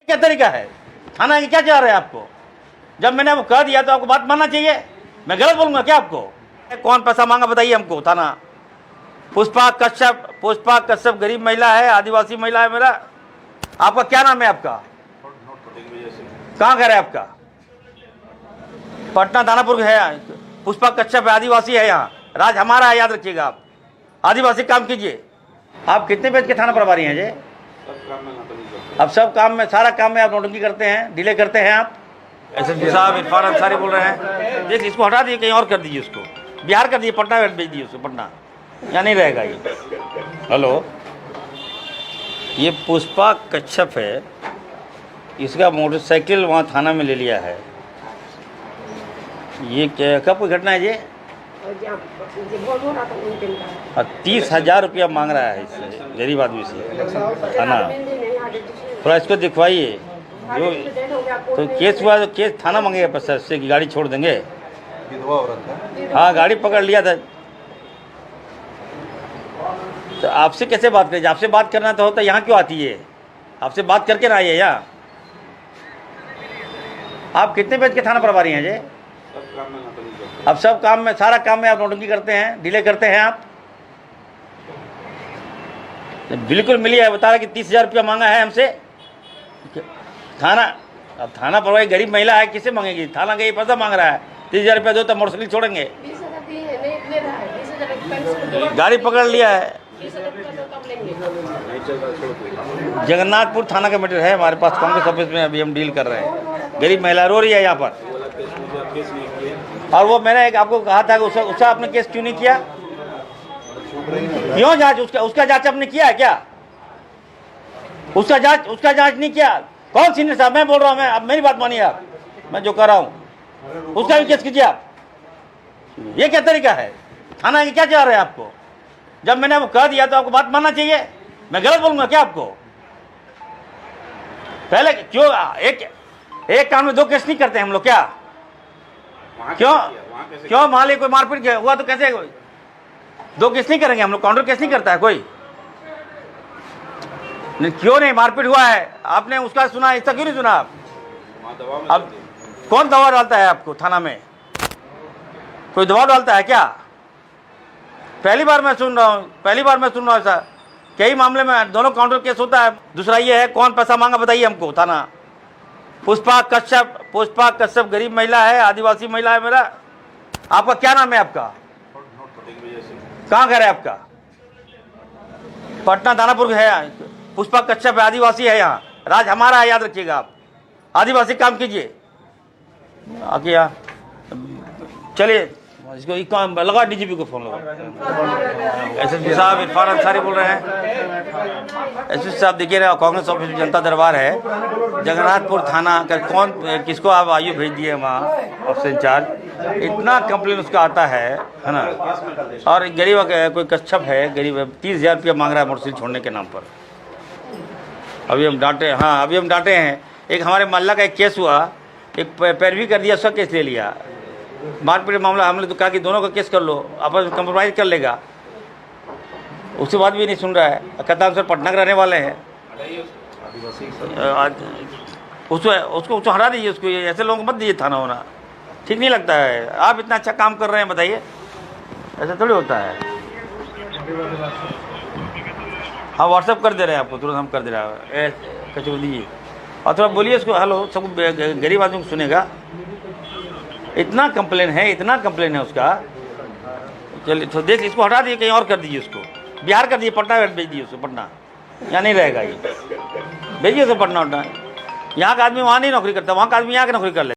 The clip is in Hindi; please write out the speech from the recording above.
क्या तरीका है? थाना क्या चाह रहे हैं आपको? जब मैंने आपको कह दिया तो आपको बात मानना चाहिए। मैं गलत बोलूंगा क्या आपको? कौन पैसा मांगा बताइए हमको। थाना पुष्पा कश्यप गरीब महिला है, आदिवासी महिला है। मेरा आपका क्या नाम है? आपका कहाँ घर है आपका? पटना दानापुर है। पुष्पा कश्यप है, आदिवासी है। यहाँ राज हमारा है, याद रखिएगा। आप आदिवासी काम कीजिए। आप कितने पेज के थाना प्रभारी हैं जी? अब सब काम में, सारा काम में आप नोटंकी करते हैं, डिले करते हैं आप। एसएसपी साहब इरफान अंसारी बोल रहे हैं। देखिए इसको हटा दीजिए, कहीं और कर दीजिए, उसको बिहार कर दीजिए, पटना भेज दीजिए उसको। पटना यहाँ नहीं रहेगा ये। हेलो, ये पुष्पा कश्यप है, इसका मोटरसाइकिल वहाँ थाना में ले लिया है। ये क्या, कब कोई घटना है ये? 30,000 रुपया मांग रहा है इससे, गरीब आदमी से। थाना थोड़ा इसको दिखवाइए। जो तो केस हुआ तो केस थाना मांगेगा पैसा इससे कि गाड़ी छोड़ देंगे। हाँ, गाड़ी पकड़ लिया था। तो आपसे कैसे बात करें? आपसे बात करना तो होता, यहाँ क्यों आती है? आपसे बात करके ना आइए यहाँ। आप कितने पेज के थाना प्रभारी हैं जी? अब सब काम में, सारा काम में आप नोटंकी करते हैं, डिले करते हैं आप। बिल्कुल मिली है, बता रहा कि 30,000 रुपया मांगा है हमसे थाना। अब थाना प्रभारी गरीब महिला है, किसे मांगेगी? थाना गई पैसा मांग रहा है। 30,000 रुपया दो तो मोटरसाइकिल छोड़ेंगे। गाड़ी पकड़ लिया है। जगन्नाथपुर थाना का मैटर है हमारे पास, कांग्रेस ऑफिस में अभी हम डील कर रहे हैं। गरीब महिला रो रही है यहाँ पर। और वो मैंने एक आपको कहा था कि उसका आपने केस क्यों नहीं किया? क्यों जांच? उसका जांच आपने किया है क्या? उसका जांच नहीं किया। कौन सीनियर साहब? मैं बोल रहा हूँ, मैं, अब मेरी बात मानिए आप, मैं जो कर रहा हूँ उसका भी केस कीजिए आप। ये क्या तरीका है? थाना क्या चाह रहे हैं आपको? जब मैंने आपको कह दिया तो आपको बात मानना चाहिए। मैं गलत बोलूंगा क्या आपको? पहले क्यों एक काम में दो केस नहीं करते हम लोग क्या? क्यों मालिक कोई मारपीट हुआ तो कैसे दो केस नहीं करेंगे हम लोग? काउंटर केस नहीं करता है कोई? नहीं, क्यों नहीं? मारपीट हुआ है, आपने उसका सुना, इसका क्यों नहीं सुना आप? अब कौन दबाव डालता है आपको थाना में? कोई दबाव डालता है क्या? पहली बार मैं सुन रहा हूँ ऐसा। कई मामले में दोनों काउंटर केस होता है। दूसरा ये है, कौन पैसा मांगा बताइए हमको। थाना पुष्पा कश्यप गरीब महिला है, आदिवासी महिला है। मेरा आपका क्या नाम है? आपका कहाँ घर है आपका? पटना दानापुर है। पुष्पा कश्यप है, आदिवासी है। यहाँ राज हमारा है, याद रखिएगा। आप आदिवासी काम कीजिए आके यहाँ। चलिए इसको लगा, डीजीपी को फोन लगा। एसएसपी साहब इरफान अंसारी बोल रहे हैं। एसएसपी साहब देखिए ना, कांग्रेस ऑफिस में जनता दरबार है, जगन्नाथपुर थाना का। कौन किसको आप आयु भेज दिए वहाँ ऑफिस इंचार्ज? इतना कंप्लेन उसका आता है ना। और गरीब कोई कश्यप है, गरीब 30,000 रुपया मांग रहा है मोटरसाइकिल छोड़ने के नाम पर। अभी हम डांटे, हाँ अभी हम डांटे हैं। एक हमारे मोहल्ला का एक केस हुआ, एक पैरवी कर दिया, उसका केस ले लिया। मारपीट मामला, हमने तो कहा कि दोनों का केस कर लो, आपस में कंप्रोमाइज कर लेगा। उसके बाद भी नहीं सुन रहा है। कहता हम सर पटना के रहने वाले हैं। उसको हटा दीजिए, उसको ऐसे लोगों को मत दीजिए थाना होना, ठीक नहीं लगता है। आप इतना अच्छा काम कर रहे हैं, बताइए ऐसा थोड़ी होता है। हाँ व्हाट्सएप कर दे रहे हैं आपको, तुरंत हम कर दे रहे हैं। कचो दीजिए और थोड़ा बोलिए उसको, हेलो, सब गरीब आदमी को सुनेगा। इतना कंप्लेन है उसका। चलिए तो देख, इसको हटा दीजिए, कहीं और कर दीजिए, उसको बिहार कर दीजिए, पटना भेज दीजिए उसको। पटना यहाँ नहीं रहेगा ये, भेजिए उसे पटना। यहाँ का आदमी वहाँ नहीं नौकरी करता, वहाँ का आदमी यहाँ की नौकरी कर ले।